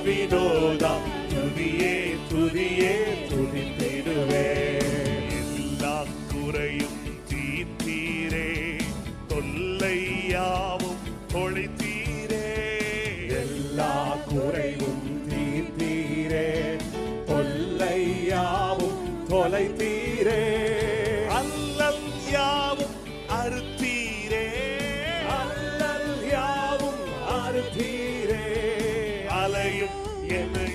வினோதா துதியே துதியே துதித்திடுவே. எல்லா குறையும் தீர்த்தீரே, தொல்லையாவும் தொலைத்தீரே. எல்லா குறைவும் தீர்த்தீரே, தொல்லையாவும் தொலைத்தீரே. அல்லல் யாவும் அறுத்தீரே, அல்லல் யாவும் அறுத்தீரே. அலையும் என்னை